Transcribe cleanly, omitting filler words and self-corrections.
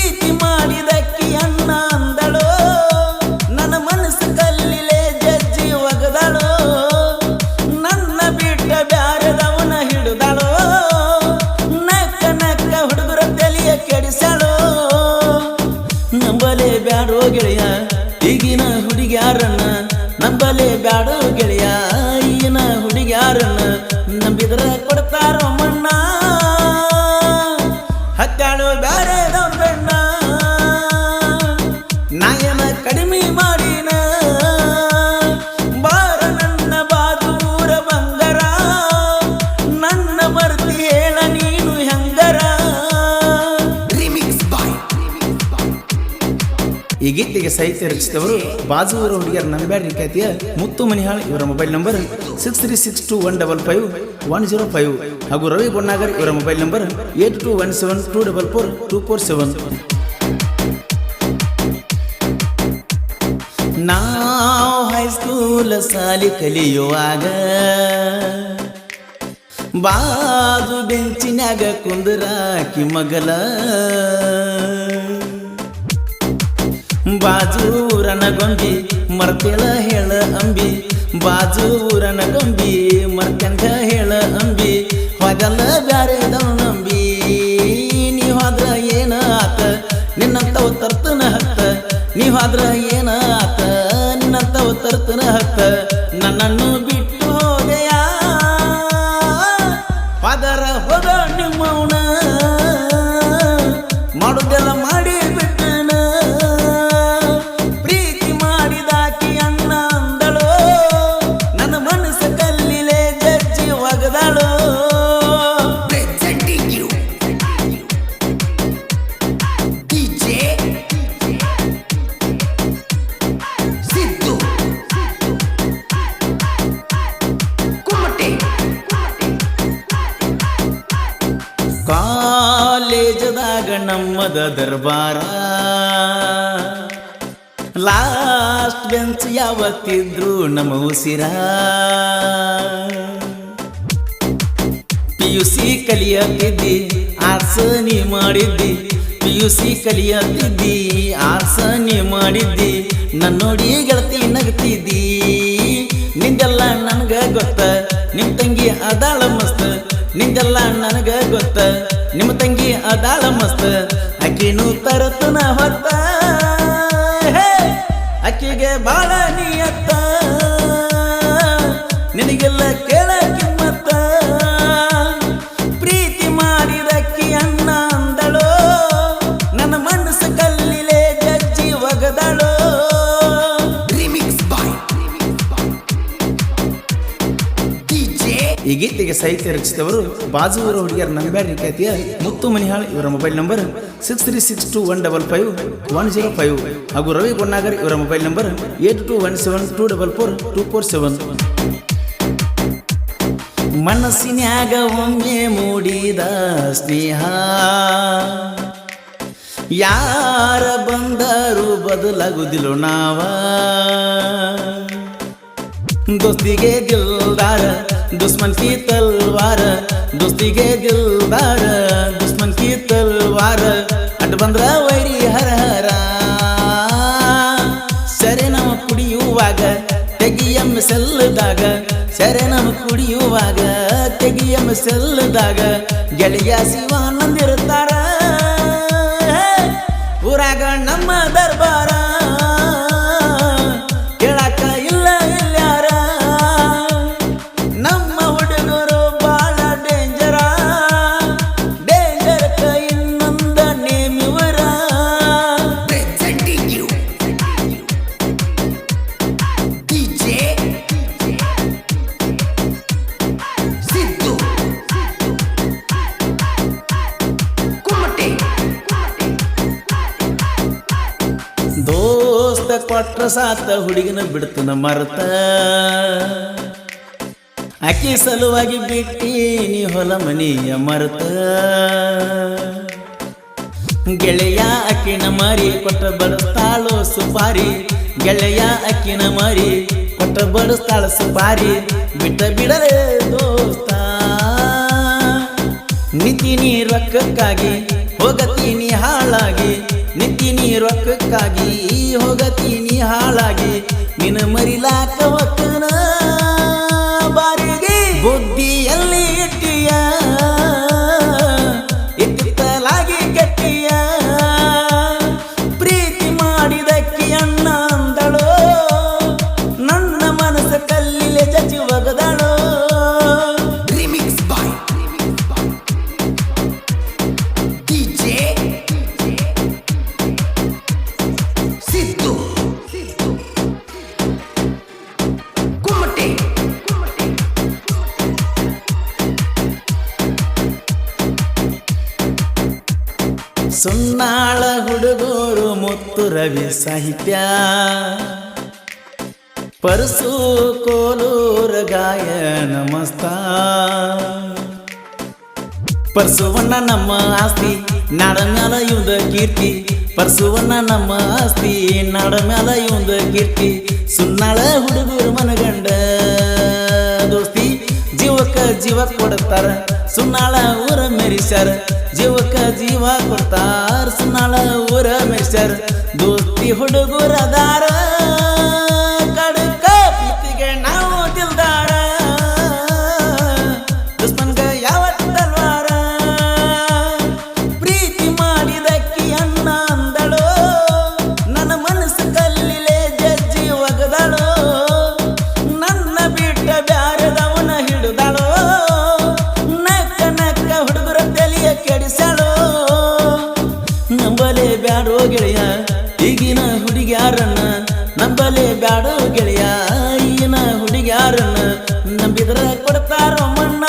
ಪ್ರೀತಿ ಮಾಡಿದಕ್ಕಿ ಅಣ್ಣ ಅಂದಳೋ ನನ್ನ ಮನಸ್ಸು ಕಲ್ಲಿಲೆ ಜಜ್ಜಿ ಒಗದಳೋ ನನ್ನ ಬಿಟ್ಟ ಬ್ಯಾರದವನ ಹಿಡಿದಳೋ ನಕ್ಕ ನಕ್ಕ ಹುಡುಗರ ತಲೆಯ ಕೆಡಿಸಳೋ ನಂಬಲೆ ಬ್ಯಾಡೋ ಗೆಳೆಯ ಈಗಿನ ಹುಡುಗ್ಯಾರನ್ನ ನಂಬಲೆ ಬ್ಯಾಡೋ ಗೆಳೆಯ ಈಗಿನ ಹುಡುಗ್ಯಾರನ್ನ ನಂಬಿದ್ರ ಕೊಡ್ತಾರೋ ಮಣ್ಣ ಹತ್ತಾಳು ಬ್ಯಾರೆದವನ ಬೆಣ್ಣ ನಾಯನ ಕಡಿಮೆ ಮಾಡಿನ ಬಾರ ನನ್ನ ಬಾದೂರ ಬಂಗರ ನನ್ನ ಮರ್ತಿ ಹೇಳ ನೀನು ಹೆಂಗರ. ಈ ಗೀತೆಗೆ ಸಾಹಿತ್ಯ ರಚಿಸಿದವರು ಬಾಜೂರ ಹುಡುಗಿಯರ ನಂಬ್ಯಾಡ್ರಿ ಖ್ಯಾತಿಯ ಮುತ್ತು ಮನಿಹಾಳ್. ಇವರ ಮೊಬೈಲ್ ನಂಬರ್ 6362155105 ಹಾಗೂ ರವಿ ಬೊನ್ನಾಗರ್. ಇವರ ಮೊಬೈಲ್ ನಂಬರ್ 8217244247. ನಾವು ಹೈಸ್ಕೂಲ್ ಸಾಲಿ ಕಲಿಯುವಾಗ ಬಾಜು ಬೆಂಚಿನ್ಯಾಗ ಕುಂದರಾಕಿ ಮಗಲ ಬಾಜೂರನ ಗೊಂಬಿ ಮರ್ತೇಳ ಹೇಳ ಅಂಬಿ ಬಾಜೂರನ ಗೊಂಬಿ ಮರ್ತಂಗ ಹೇಳ ಅಂಬಿ ಹೋಗಲ್ಲ ಬ್ಯಾರೆದವ ನಂಬಿ ನೀ ಹೋದ್ರ ಏನ ಆತ ನಿನ್ನಂತವ ತರ್ತನ ಹತ್ತ ನೀ ಹೋದ್ರ ಏನ ಆತ ನಿನ್ನಂತವ ತರ್ತನ ಹತ್ತ ನನ್ನನ್ನು ಬಿಟ್ಟು ಹೋದೆಯ ಹೋದರ ಹೋದ ನಿಮ್ಮವನ ಮಾಡುದೆಲ್ಲ ಮಾಡಿ ಬಿಟ್ಟನ ಪ್ರೀತಿ ಮಾಡಿದಾಕಿ ಅಣ್ಣ ಅಂದಳೋ ನನ್ನ ಮನಸ್ಸು ಕಲ್ಲಿಲೆ ಜಜ್ಜಿ ಒಗದಳೋ. ಕಾಲೇಜದಾಗ ನಮ್ಮದ ದರ್ಬಾರ ಲಾಸ್ಟ್ ಬೆಂಚ್ ಯಾವತ್ತಿದ್ರು ನಮ್ಮ ಉಸಿರ PUC ಕಲಿಯತ್ತಿದ್ದಿ ಆರ್ಟ್ಸ್ ನೀ ಮಾಡಿದ್ದಿ PUC ಕಲಿಯತ್ತಿದ್ದಿ ಆರ್ಟ್ಸ್ ನೀ ಮಾಡಿದ್ದಿ ನನ್ನ ನೋಡಿ ಗೆಳತಿ ನಗತಿದ್ದಿ ನಿಂದೆಲ್ಲ ನನಗ ಗೊತ್ತ ನಿಮ್ಮ ತಂಗಿ ಅದಾಳ ಮಸ್ತ್ ನಿಂದೆಲ್ಲ ನನಗ ಗೊತ್ತ ನಿಮ್ಮ ತಂಗಿ ಅದಾಳ ಮಸ್ತ್ ಅಕ್ಕಿನೂ ತರತನ ಹೊತ್ತ ಅಕ್ಕಿಗೆ ಬಾಳ ನೀಯತ್ತ ನಿನಗೆಲ್ಲ ಕೇಳ ಕಿಮ್ಮತ್ತ ಪ್ರೀತಿ ಮಾಡಿದಕ್ಕಿ ಅಣ್ಣ ಅಂದಳೋ ನನ್ನ ಮನಸ್ಸು ಕಲ್ಲಿಲೆ ಜಜ್ಜಿ ಒಗದಳೋ. ಈ ಗೀತೆಗೆ ಸಾಹಿತ್ಯ ರಚಿಸಿದವರು ಬಾಜೂರ ಹುಡುಗಿಯರ ನಂಬ್ಯಾಡ್ರಿ ಖ್ಯಾತಿಯ ಮುತ್ತು ಮನಿಹಾಳ್. ಇವರ ಮೊಬೈಲ್ ನಂಬರ್ 6362155105 ಹಾಗೂ ರವಿ ಬೊನ್ನಾಗರ್. ಇವರ ಮೊಬೈಲ್ ನಂಬರ್ 8217244247. ಮನಸ್ಸಿನ್ಯಾಗ ಒಮ್ಮೆ ಮೂಡಿದ ಸ್ನೇಹ ಯಾರ ಬಂದರು ಬದಲಾಗುದಿಲ್ಲ ನಾವ दोस्ती के दिलदार दुश्मन की तलवार दोस्ती के दिलदार दुश्मन की तलवार अट बंದ್ರ ವೈರಿ ಹರ ಹರ ಸರೆ ನಮ ಕುಡಿಯುವಾಗ ತೆಗಿಯ ಮಿಸಲ್ದಾಗ ಸರೆ ನಮ ಕುಡಿಯುವಾಗ ತೆಗಿಯ ಮಿಸಲ್ದಾಗ ಗೆಳೆಯ ಶಿವಾನಂದಿರ್ತಾರ ಊರಾಗ ನಮ್ಮ ದರ್ಬಾರ ದೋಸ್ತ ಕೊಟ್ರ ಸಾತ ಹುಡುಗಿನ ಬಿಡ್ತನ ಮರತ ಆಕಿ ಸಲುವಾಗಿ ಬಿಟ್ಟೀನಿ ಹೊಲ ಮನಿಯ ಮರತ ಗೆಳೆಯ ಅಕ್ಕಿನ ಮಾರಿ ಕೊಟ್ಟ ಬಡಸ್ತಾಳೋ ಸುಪಾರಿ ಗೆಳೆಯ ಅಕ್ಕಿನ ಮಾರಿ ಕೊಟ್ಟ ಬಡಸ್ತಾಳ ಸುಪಾರಿ ಬಿಟ್ಟ ಬಿಡಲೇ ದೋಸ್ತ ನಿಂತೀನಿ ರೊಕ್ಕಕ್ಕಾಗಿ ಹೋಗತೀನಿ ಹಾಳಾಗಿ ರೊಕ್ಕಕ್ಕಾಗಿ ಹೋಗತೀನಿ ಹಾಳಾಗಿ ನಿನ್ನ ಮರಿಲಾಕ ಒಕ್ಕನ ಬಾರಿಗೆ ಬುದ್ಧಿಯಲ್ಲಿ ಇಟ್ಟಿಯ ಇತ್ತಿತ್ತಲಾಗಿ ಗಟ್ಟಿಯ ಪ್ರೀತಿ ಮಾಡಿದಕ್ಕಿ ಅಣ್ಣ ಅಂದಳೋ ನನ್ನ ಮನಸ್ಸ ಕಲ್ಲಿಲೆ ಚಚಿ ಒಗದಳೋ ಸುನ್ನಾಳ ಹುಡುಗರು ಮುತ್ತು ರವಿ ಸಾಹಿತ್ಯ ಪರಸು ಕೋಲೂರ ಗಾಯನ ಮಸ್ತ ಪರಸುವಣ್ಣ ನಮ್ಮ ಆಸ್ತಿ ನಾಡ ಮ್ಯಾಲ ಇವಂದ ಕೀರ್ತಿ ಪರಸುವಣ್ಣ ನಮ್ಮ ಆಸ್ತಿ ನಾಡ ಮ್ಯಾಲ ಇವಂದ ಕೀರ್ತಿ ಸುನ್ನಾಳ ಹುಡುಗರು ಮನಗಂಡ ದೋಸ್ತಿ ಜೀವಕ್ಕ ಜೀವ ಕೊಡ್ತಾರ ಸುನ್ನಾಳ ಊರ ಮೆರಿಸ್ಯಾರ ಜೀವಕ್ಕ ಜೀವ ಕೊಡ್ತಾರ ಸುನ್ನಾಳ ಊರ ಮೆರಿಸ್ಯಾರ ದೋಸ್ತಿ ಹುಡುಗರದಾರ ಕಡಕ ಪ್ರೀತಿಗೆ ನಾವು ದಿಲ್ದಾರ ದುಶ್ಮನ್ಗ ಯಾವತ್ತು ತಲ್ವಾರ ಪ್ರೀತಿ ಮಾಡಿದಕ್ಕಿ ಅಣ್ಣ ಅಂದಳೋ ನನ್ನ ಮನಸ್ಸು ಕಲ್ಲಿಲೆ ಜಜ್ಜಿ ಒಗದಳೋ ನನ್ನ ಬಿಟ್ಟ ಬ್ಯಾರದವನ ಹಿಡಿದಳೋ ನಕ್ಕ ನಕ್ಕ ಹುಡುಗರ ತಲೆಯ ಕೆಡಿಸಳೋ ನಂಬಲೆ ಬ್ಯಾಡೋ ಗೆಳೆಯ ಈಗಿನ ಹುಡುಗ್ಯಾರನ್ನ ನಂಬಲೆ ಬ್ಯಾಡೋ ಗೆಳೆಯ ಈಗಿನ ಹುಡುಗ್ಯಾರನ್ನ ನಂಬಿದ್ರ ಕೊಡ್ತಾರೋ ಮಣ್ಣ